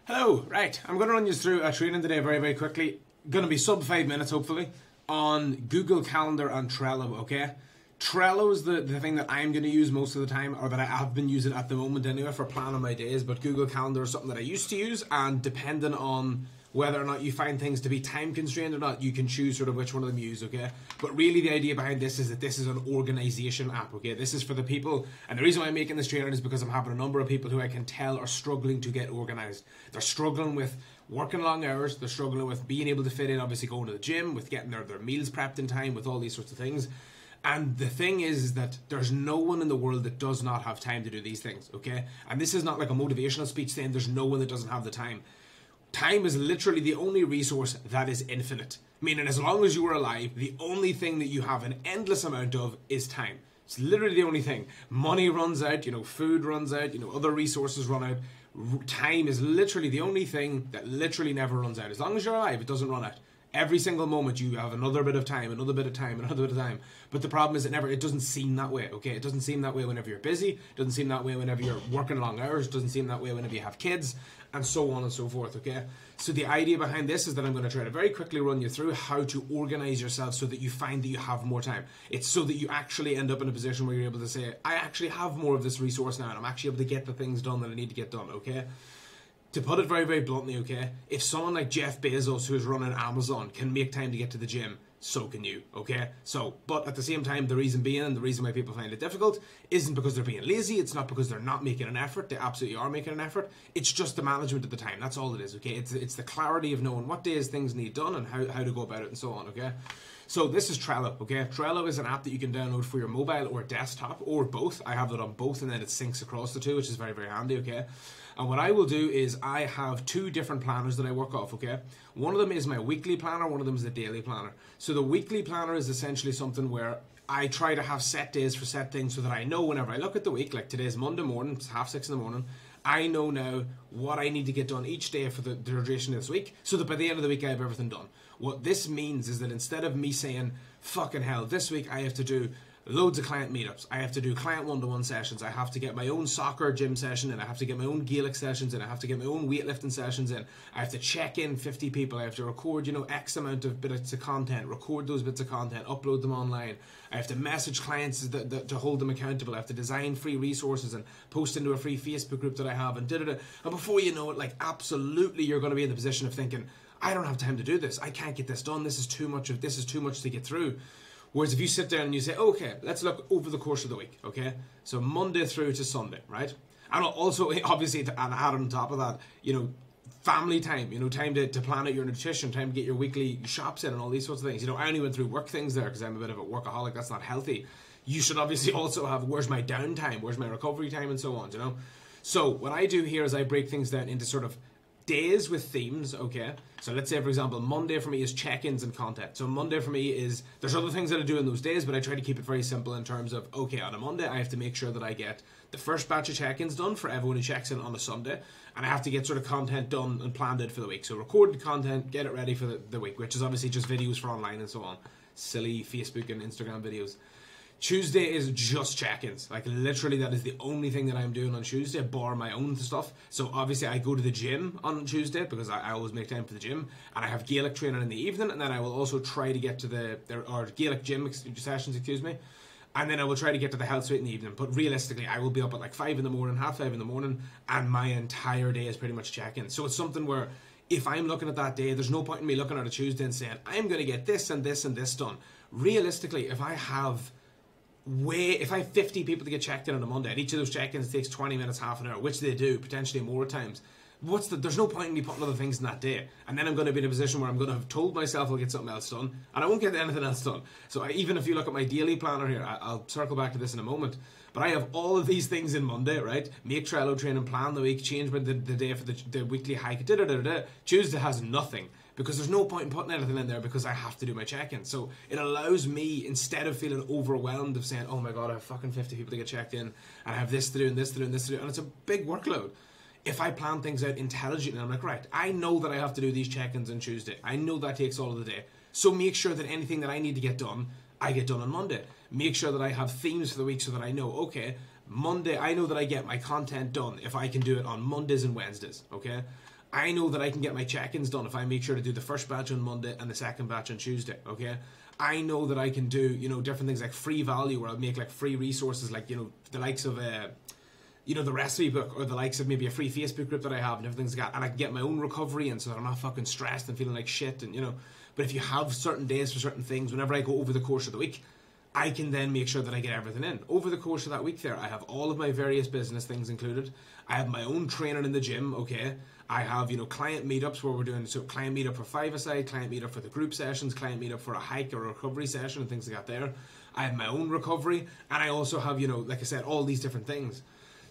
Hello, right, I'm going to run you through a training today very quickly. Going to be sub 5 minutes hopefully, on Google Calendar and Trello, okay? Trello is the thing that I'm going to use most of the time, or that I have been using at the moment anyway, for planning my days, but Google Calendar is something that I used to use, and depending on whether or not you find things to be time constrained or not, you can choose sort of which one of them you use, okay? But really the idea behind this is that this is an organization app, okay? This is for the people, and the reason why I'm making this training is because I'm having a number of people who I can tell are struggling to get organized. They're struggling with working long hours, they're struggling with being able to fit in, obviously going to the gym, with getting their meals prepped in time, with all these sorts of things. And the thing is that there's no one in the world that does not have time to do these things, okay? And this is not like a motivational speech saying there's no one that doesn't have the time. Time is literally the only resource that is infinite. Meaning, as long as you are alive, the only thing that you have an endless amount of is time. It's literally the only thing. Money runs out, food runs out, other resources run out. Time is literally the only thing that literally never runs out. As long as you're alive, it doesn't run out. Every single moment you have another bit of time, another bit of time, another bit of time. But the problem is it doesn't seem that way, okay? It doesn't seem that way whenever you're busy. It doesn't seem that way whenever you're working long hours. It doesn't seem that way whenever you have kids, and so on and so forth, okay? So the idea behind this is that I'm going to try to very quickly run you through how to organize yourself so that you find that you have more time. It's so that you actually end up in a position where you're able to say, I actually have more of this resource now, and I'm actually able to get the things done that I need to get done, okay? To put it very bluntly, okay, if someone like Jeff Bezos, who's running Amazon, can make time to get to the gym, so can you, okay? But at the same time, the reason being, and the reason why people find it difficult, isn't because they're being lazy, it's not because they're not making an effort, they absolutely are making an effort, it's just the management of the time, that's all it is, okay? It's the clarity of knowing what days things need done and how to go about it and so on, okay? So this is Trello, okay? Trello is an app that you can download for your mobile or desktop, or both. I have it on both, and then it syncs across the two, which is very handy, okay? And what I will do is I have two different planners that I work off, okay? One of them is my weekly planner, one of them is the daily planner. So the weekly planner is essentially something where I try to have set days for set things so that I know whenever I look at the week, like today's Monday morning, it's 6:30 in the morning, I know now what I need to get done each day for the duration of this week, so that by the end of the week I have everything done. What this means is that instead of me saying, fucking hell, this week I have to do loads of client meetups, I have to do client one-to-one sessions, I have to get my own soccer gym session in, I have to get my own Gaelic sessions in, I have to get my own weightlifting sessions in, I have to check in 50 people, I have to record, X amount of bits of content, record those bits of content, upload them online, I have to message clients to hold them accountable, I have to design free resources and post into a free Facebook group that I have, and and before you know it, like, absolutely you're going to be in the position of thinking, I don't have time to do this, I can't get this done, this is too much to get through. Whereas if you sit down and you say, okay, let's look over the course of the week, okay? So Monday through to Sunday, right? And also, obviously, and add on top of that, family time, time to plan out your nutrition, time to get your weekly shops in and all these sorts of things. I only went through work things there because I'm a bit of a workaholic, that's not healthy. You should obviously also have, where's my downtime, where's my recovery time, and so on, So what I do here is I break things down into sort of days with themes, okay? So let's say, for example, Monday for me is check-ins and content. So Monday for me is, there's other things that I do in those days, but I try to keep it very simple in terms of, okay, on a Monday, I have to make sure that I get the first batch of check-ins done for everyone who checks in on a Sunday, and I have to get sort of content done and planned out for the week. So recorded content, get it ready for the week, which is obviously just videos for online and so on. Silly Facebook and Instagram videos. Tuesday is just check-ins. Like, literally, that is the only thing that I'm doing on Tuesday, bar my own stuff. So obviously I go to the gym on Tuesday because I always make time for the gym, and I have Gaelic training in the evening, and then I will also try to get to the Gaelic gym sessions, and then I will try to get to the health suite in the evening. But realistically, I will be up at like 5 in the morning, 5:30 in the morning, and my entire day is pretty much check-in. So it's something where if I'm looking at that day, there's no point in me looking at a Tuesday and saying, I'm going to get this and this and this done. Realistically, if I have 50 people to get checked in on a Monday, and each of those check-ins takes 20 minutes, half an hour, which they do, potentially more at times, there's no point in me putting other things in that day. And then I'm going to be in a position where I'm going to have told myself I'll get something else done, and I won't get anything else done. So even if you look at my daily planner here, I'll circle back to this in a moment, but I have all of these things in Monday, right? Make Trello training, plan the week, change the day for the weekly hike, Tuesday has nothing, because there's no point in putting anything in there because I have to do my check-in. So it allows me, instead of feeling overwhelmed of saying, oh my god, I have fucking 50 people to get checked in, and I have this to do, and this to do, and this to do, and it's a big workload. If I plan things out intelligently, I'm like, right, I know that I have to do these check-ins on Tuesday. I know that takes all of the day. So make sure that anything that I need to get done, I get done on Monday. Make sure that I have themes for the week so that I know, okay, Monday, I know that I get my content done if I can do it on Mondays and Wednesdays, okay? I know that I can get my check-ins done if I make sure to do the first batch on Monday and the second batch on Tuesday, okay? I know that I can do, you know, different things like free value, where I'll make like free resources, like, you know, the likes of, you know, the recipe book, or the likes of maybe a free Facebook group that I have and different things like that, and I can get my own recovery, and so that I'm not fucking stressed and feeling like shit, and, you know. But if you have certain days for certain things, whenever I go over the course of the week, I can then make sure that I get everything in. Over the course of that week there, I have all of my various business things included. I have my own training in the gym, okay? I have, you know, client meetups where we're doing, so client meetup for 5-a-side, client meetup for the group sessions, client meetup for a hike or a recovery session and things like that there. I have my own recovery, and I also have, you know, like I said, all these different things.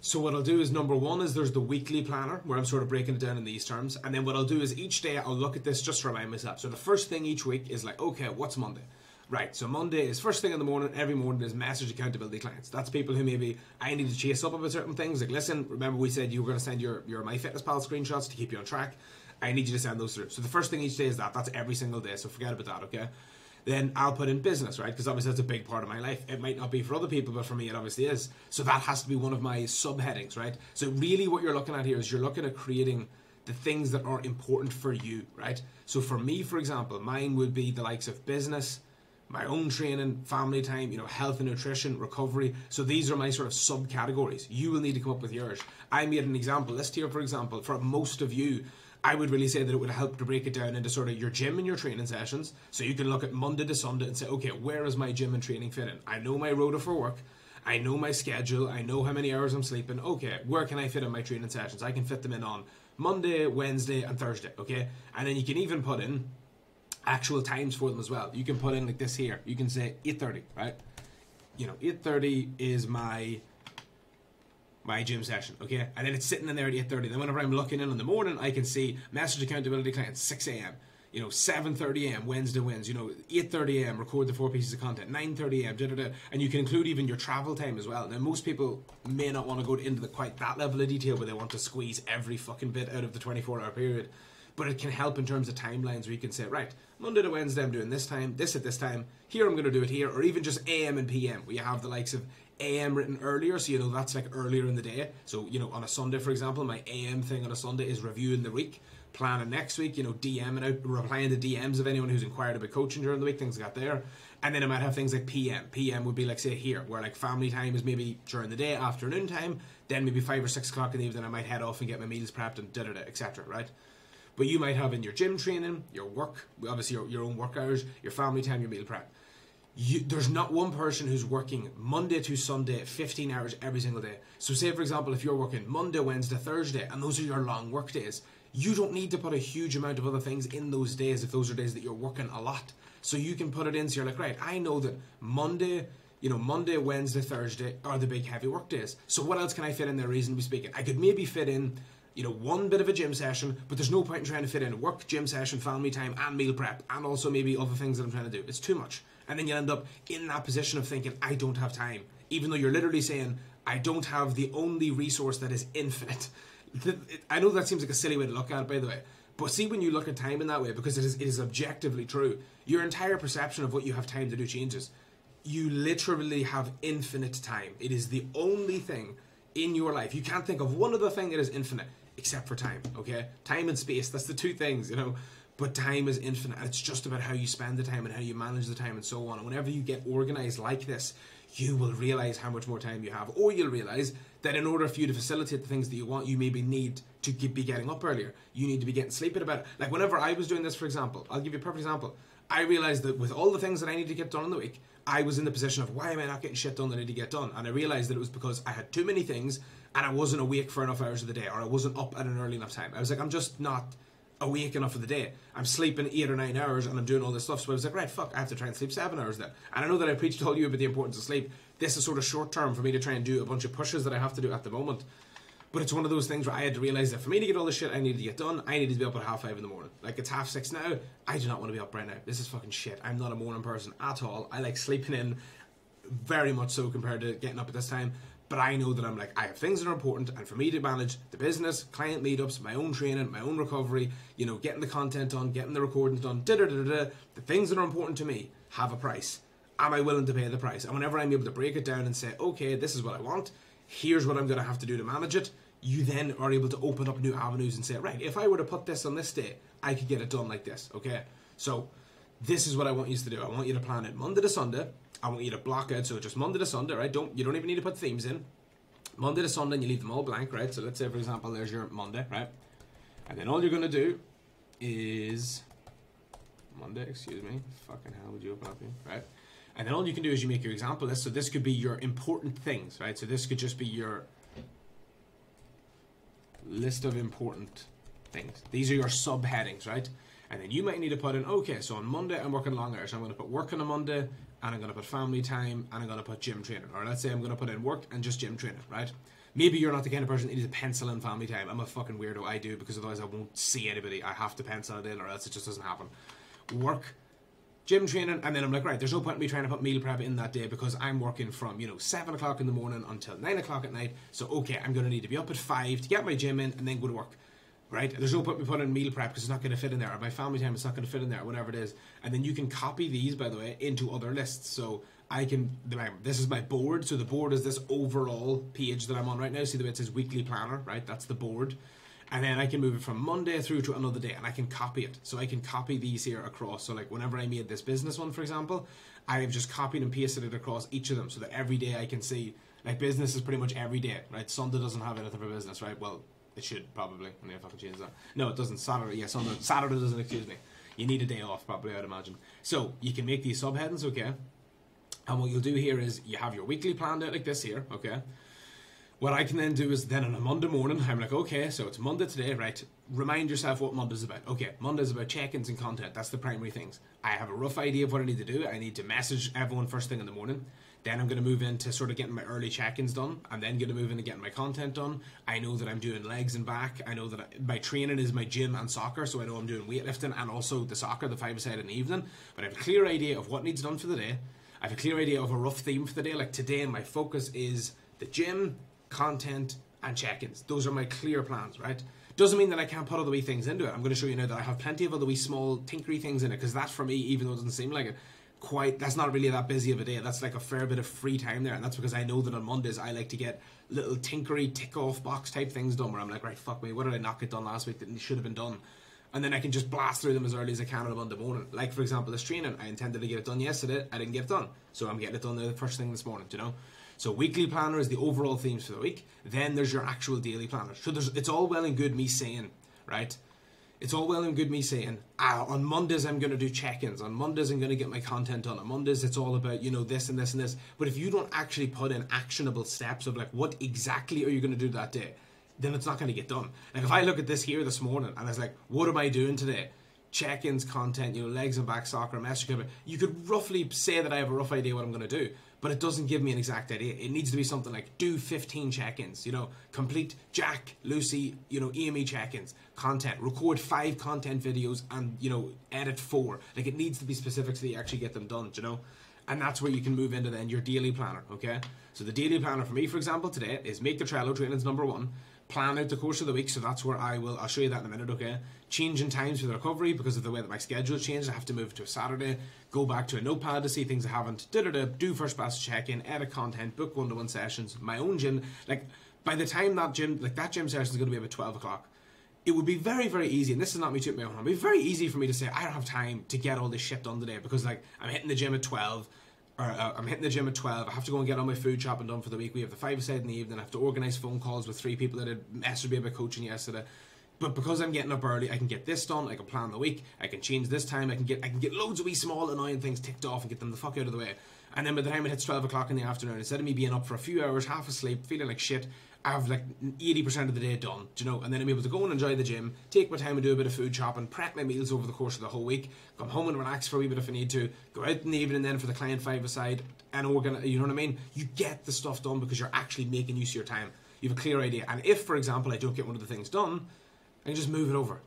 So what I'll do is, number one is there's the weekly planner, where I'm sort of breaking it down in these terms. And then what I'll do is each day I'll look at this just to remind myself. So the first thing each week is like, okay, what's Monday? Right, so Monday is first thing in the morning, every morning is message accountability clients. That's people who maybe I need to chase up about certain things. Like, listen, remember we said you were going to send your MyFitnessPal screenshots to keep you on track. I need you to send those through. So the first thing each day is that. That's every single day, so forget about that, okay? Then I'll put in business, right? Because obviously that's a big part of my life. It might not be for other people, but for me it obviously is. So that has to be one of my subheadings, right? So really what you're looking at here is you're looking at creating the things that are important for you, right? So for me, for example, mine would be the likes of business, my own training, family time, you know, health and nutrition, recovery. So these are my sort of subcategories. You will need to come up with yours. I made an example list here, for example. For most of you, I would really say that it would help to break it down into sort of your gym and your training sessions. So you can look at Monday to Sunday and say, okay, where is my gym and training fit in? I know my rota for work. I know my schedule. I know how many hours I'm sleeping. Okay, where can I fit in my training sessions? I can fit them in on Monday, Wednesday, and Thursday, okay? And then you can even put in actual times for them as well. You can put in like this here. You can say 8:30, right? You know, 8:30 is my gym session, okay? And then it's sitting in there at 8:30. Then whenever I'm looking in the morning, I can see message accountability clients, 6 a.m. You know, 7:30 a.m. Wednesday wins. You know, 8:30 a.m. record the 4 pieces of content. 9:30 a.m. Da-da-da. And you can include even your travel time as well. Now, most people may not want to go into quite that level of detail where they want to squeeze every fucking bit out of the 24-hour period. But it can help in terms of timelines where you can say, right, Monday to Wednesday I'm doing this time, this at this time, here I'm going to do it here, or even just AM and PM, where you have the likes of AM written earlier, so you know that's like earlier in the day. So, you know, on a Sunday, for example, my AM thing on a Sunday is reviewing the week, planning next week, you know, DMing out, replying to DMs of anyone who's inquired about coaching during the week, things like that there. And then I might have things like PM. PM would be like, say, here, where like family time is maybe during the day, afternoon time, then maybe 5 or 6 o'clock in the evening I might head off and get my meals prepped and da-da-da, etc., right? But you might have in your gym training, your work, obviously your own work hours, your family time, your meal prep. There's not one person who's working Monday to Sunday, 15 hours every single day. So say, for example, if you're working Monday, Wednesday, Thursday, and those are your long work days, you don't need to put a huge amount of other things in those days if those are days that you're working a lot. So you can put it in, so you're like, right, I know that Monday, Wednesday, Thursday are the big heavy work days. So what else can I fit in there, reasonably speaking? I could maybe fit in, you know, one bit of a gym session, but there's no point in trying to fit in work, gym session, family time, and meal prep, and also maybe other things that I'm trying to do. It's too much. And then you end up in that position of thinking, I don't have time. Even though you're literally saying, I don't have the only resource that is infinite. I know that seems like a silly way to look at it, by the way. But see, when you look at time in that way, because it is objectively true, your entire perception of what you have time to do changes. You literally have infinite time. It is the only thing in your life. You can't think of one other thing that is infinite. Except for time, okay? Time and space, that's the two things, you know? But time is infinite, and it's just about how you spend the time and how you manage the time and so on. And whenever you get organized like this, you will realize how much more time you have, or you'll realize that in order for you to facilitate the things that you want, you maybe need to be getting up earlier. You need to be getting sleep at about it. Like whenever I was doing this, for example, I'll give you a perfect example. I realized that with all the things that I need to get done in the week, I was in the position of, why am I not getting shit done that I need to get done? And I realized that it was because I had too many things and I wasn't awake for enough hours of the day, or I wasn't up at an early enough time. I was like, I'm just not awake enough of the day. I'm sleeping 8 or 9 hours and I'm doing all this stuff. So I was like, right, fuck, I have to try and sleep 7 hours then. And I know that I preached all you about the importance of sleep. This is sort of short term for me to try and do a bunch of pushes that I have to do at the moment. But it's one of those things where I had to realize that for me to get all the shit I needed to get done, I needed to be up at 5:30 in the morning. Like, it's 6:30 now. I do not want to be up right now. This is fucking shit. I'm not a morning person at all. I like sleeping in very much so compared to getting up at this time. But I know that I'm like, I have things that are important, and for me to manage the business, client meetups, my own training, my own recovery, you know, getting the content done, getting the recordings done, the things that are important to me have a price. Am I willing to pay the price? And whenever I'm able to break it down and say, okay, this is what I want, here's what I'm going to have to do to manage it, you then are able to open up new avenues and say, right, if I were to put this on this day, I could get it done like this, okay? So this is what I want you to do. I want you to plan it Monday to Sunday. I want you to block out, so just Monday to Sunday, right? You don't even need to put themes in. Monday to Sunday, and you leave them all blank, right? So let's say, for example, there's your Monday, right? And then all you're going to do is... Monday, excuse me. Fucking hell, would you open up here, right? And then all you can do is you make your example list. So this could be your important things, right? So this could just be your list of important things. These are your subheadings, right? And then you might need to put in, okay, so on Monday I'm working long hours. So I'm going to put work on a Monday, and I'm going to put family time, and I'm going to put gym training. Or let's say I'm going to put in work and just gym training, right? Maybe you're not the kind of person that needs to pencil in family time. I'm a fucking weirdo, I do, because otherwise I won't see anybody. I have to pencil it in or else it just doesn't happen. Work, gym training, and then I'm like, right, there's no point in me trying to put meal prep in that day because I'm working from, 7 o'clock in the morning until 9 o'clock at night. So, okay, I'm going to need to be up at 5 to get my gym in and then go to work, right? There's no point in me putting in meal prep because it's not going to fit in there. Or my family time, it's not going to fit in there, or whatever it is. And then you can copy these, by the way, into other lists. So this is my board. So the board is this overall page that I'm on right now. See the way it says weekly planner, right? That's the board. And then I can move it from Monday through to another day, and I can copy it. So I can copy these here across. So like whenever I made this business one, for example, I've just copied and pasted it across each of them so that every day I can see, like business is pretty much every day, right? Sunday doesn't have anything for business, right? Well, it should probably. I need to fucking change that. No, it doesn't. Saturday, yeah, Saturday doesn't, excuse me. You need a day off probably, I'd imagine. So you can make these subheadings, okay? And what you'll do here is you have your weekly planned out like this here, okay? What I can then do is then on a Monday morning, I'm like, okay, so it's Monday today, right? Remind yourself what Monday's about. Okay, Monday's about check-ins and content. That's the primary things. I have a rough idea of what I need to do. I need to message everyone first thing in the morning. Then I'm going to move into sort of getting my early check-ins done. I'm then going to move into getting my content done. I know that I'm doing legs and back. I know that my training is my gym and soccer, so I know I'm doing weightlifting and also the soccer, the 5-a-side in the evening. But I have a clear idea of what needs done for the day. I have a clear idea of a rough theme for the day. Like today, my focus is the gym, content, and check-ins. Those are my clear plans, right? Doesn't mean that I can't put other wee things into it. I'm going to show you now that I have plenty of other wee small tinkery things in it, because that's for me, even though it doesn't seem like it, that's not really that busy of a day. That's like a fair bit of free time there, and that's because I know that on Mondays I like to get little tinkery tick-off box type things done where I'm like, right, fuck me, what did I not get done last week that should have been done? And then I can just blast through them as early as I can on a Monday morning. Like, for example, this training, I intended to get it done yesterday, I didn't get it done. So I'm getting it done the first thing this morning, So weekly planner is the overall themes for the week. Then there's your actual daily planner. So it's all well and good me saying, right? It's all well and good me saying, on Mondays I'm going to do check-ins. On Mondays I'm going to get my content done. On Mondays it's all about, this and this and this. But if you don't actually put in actionable steps of like, what exactly are you going to do that day? Then it's not going to get done. Like if I look at this here this morning and I was like, what am I doing today? Check-ins, content, legs and back, soccer, messaging. You could roughly say that I have a rough idea what I'm going to do, but it doesn't give me an exact idea. It needs to be something like do 15 check-ins, complete Jack, Lucy, EME check-ins, content, record 5 content videos and, edit 4. Like it needs to be specific so that you actually get them done, And that's where you can move into then your daily planner, okay? So the daily planner for me, for example, today is make the Trello trainings number 1. Plan out the course of the week, so that's where I'll show you that in a minute, okay? Changing times for the recovery because of the way that my schedule changed. I have to move to a Saturday, go back to a notepad to see things I haven't, do first pass check-in, edit content, book one-to-one sessions, my own gym. Like, by the time that gym session is going to be about 12 o'clock, it would be very, very easy, and this is not me tooting my own horn, it would be very easy for me to say, I don't have time to get all this shit done today because, like, I'm hitting the gym at 12, I'm hitting the gym at 12, I have to go and get all my food shopping done for the week, we have the 5-a-side in the evening, I have to organise phone calls with 3 people that had messaged me about coaching yesterday. But because I'm getting up early, I can get this done, I can plan the week, I can change this time, I can get loads of wee small annoying things ticked off and get them the fuck out of the way. And then by the time it hits 12 o'clock in the afternoon, instead of me being up for a few hours, half asleep, feeling like shit, I have like 80% of the day done, and then I'm able to go and enjoy the gym, take my time and do a bit of food shopping, prep my meals over the course of the whole week, come home and relax for a wee bit if I need to, go out in the evening then for the client 5-a-side, and you know what I mean? You get the stuff done because you're actually making use of your time. You have a clear idea. And if, for example, I don't get one of the things done, I can just move it over.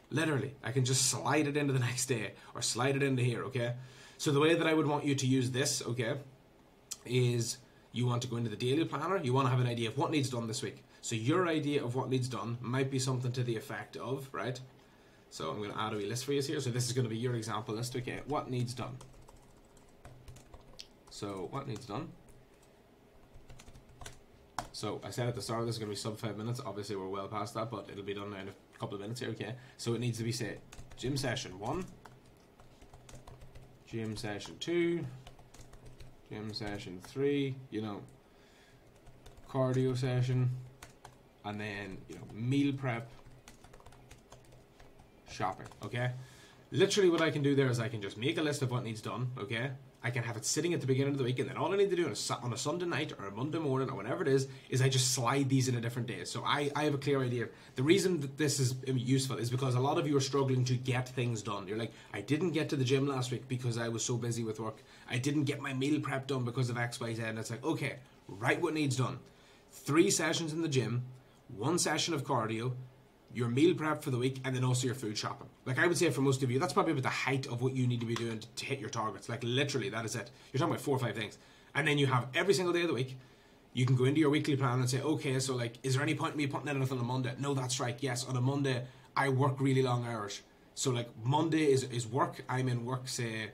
Literally, I can just slide it into the next day or slide it into here, okay? So the way that I would want you to use this, okay, is you want to go into the daily planner, you want to have an idea of what needs done this week. So your idea of what needs done might be something to the effect of, right? So I'm going to add a wee list for you here. So this is going to be your example list, okay? What needs done? So what needs done? So I said at the start this is going to be sub 5 minutes. Obviously we're well past that, but it'll be done now in a couple of minutes here, okay? So it needs to be, say, gym session 1, gym session 2, gym session 3, you know, cardio session, and then, you know, meal prep, shopping, okay? Literally what I can do there is I can just make a list of what needs done, okay? I can have it sitting at the beginning of the week, and then all I need to do on a Sunday night or a Monday morning or whatever it is I just slide these into different days. So I have a clear idea. The reason that this is useful is because a lot of you are struggling to get things done. You're like, I didn't get to the gym last week because I was so busy with work. I didn't get my meal prep done because of X, Y, Z. And it's like, okay, write what needs done. 3 sessions in the gym, 1 session of cardio, your meal prep for the week, and then also your food shopping. Like I would say for most of you, that's probably about the height of what you need to be doing to hit your targets. Like literally, that is it. You're talking about 4 or 5 things. And then you have every single day of the week, you can go into your weekly plan and say, okay, so like, is there any point in me putting in anything on a Monday? No, that's right. Yes, on a Monday, I work really long hours. So like Monday is work. I'm in work, say,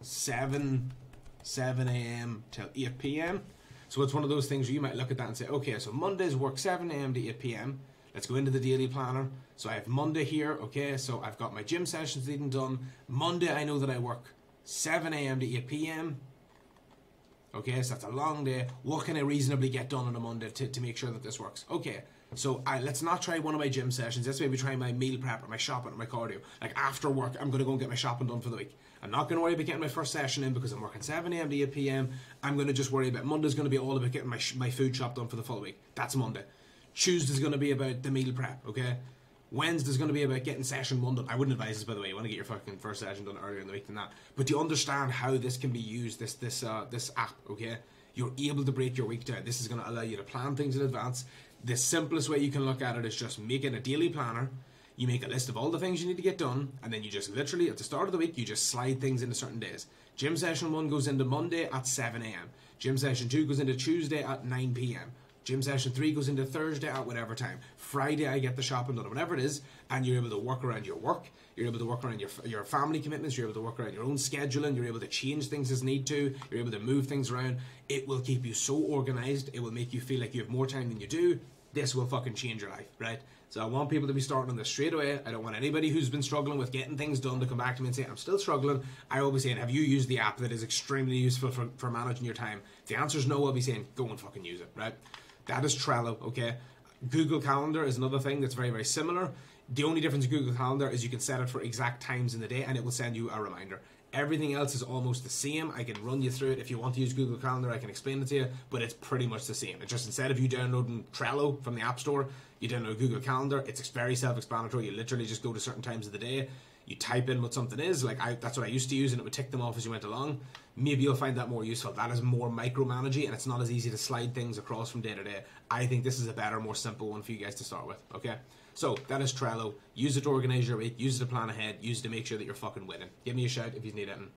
7 a.m. till 8 p.m. So it's one of those things where you might look at that and say, okay, so Monday's work 7 a.m. to 8 p.m. Let's go into the daily planner. So I have Monday here, okay, so I've got my gym sessions needing done. Monday I know that I work 7 a.m. to 8 p.m. Okay, so that's a long day. What can I reasonably get done on a Monday to make sure that this works? Okay, so let's not try one of my gym sessions. Let's maybe try my meal prep or my shopping or my cardio. Like after work, I'm going to go and get my shopping done for the week. I'm not going to worry about getting my first session in because I'm working 7 a.m. to 8 p.m. I'm going to just worry about Monday's going to be all about getting my food shop done for the full week. That's Monday. Tuesday's going to be about the meal prep, okay? Wednesday's going to be about getting session 1 done. I wouldn't advise this, by the way. You want to get your fucking first session done earlier in the week than that. But you understand how this can be used, this app, okay? You're able to break your week down. This is going to allow you to plan things in advance. The simplest way you can look at it is just making a daily planner. You make a list of all the things you need to get done, and then you just literally, at the start of the week, you just slide things into certain days. Gym session 1 goes into Monday at 7 a.m. Gym session 2 goes into Tuesday at 9 p.m. Gym session 3 goes into Thursday at whatever time. Friday I get the shopping done, whatever it is, and you're able to work around your work, you're able to work around your family commitments, you're able to work around your own scheduling, you're able to change things as need to, you're able to move things around. It will keep you so organized, it will make you feel like you have more time than you do. This will fucking change your life, right? So I want people to be starting on this straight away. I don't want anybody who's been struggling with getting things done to come back to me and say, I'm still struggling. I will be saying, have you used the app that is extremely useful for managing your time? If the answer is no, I'll be saying, go and fucking use it, right? That is Trello, okay? Google Calendar is another thing that's very, very similar. The only difference in Google Calendar is you can set it for exact times in the day and it will send you a reminder. Everything else is almost the same. I can run you through it. If you want to use Google Calendar, I can explain it to you, but it's pretty much the same. It's just instead of you downloading Trello from the App Store, you download Google Calendar. It's very self-explanatory. You literally just go to certain times of the day. You type in what something is. That's what I used to use, and it would tick them off as you went along. Maybe you'll find that more useful. That is more micromanaging, and it's not as easy to slide things across from day to day. I think this is a better, more simple one for you guys to start with, okay? So, that is Trello. Use it to organize your week. Use it to plan ahead. Use it to make sure that you're fucking winning. Give me a shout if you need anything.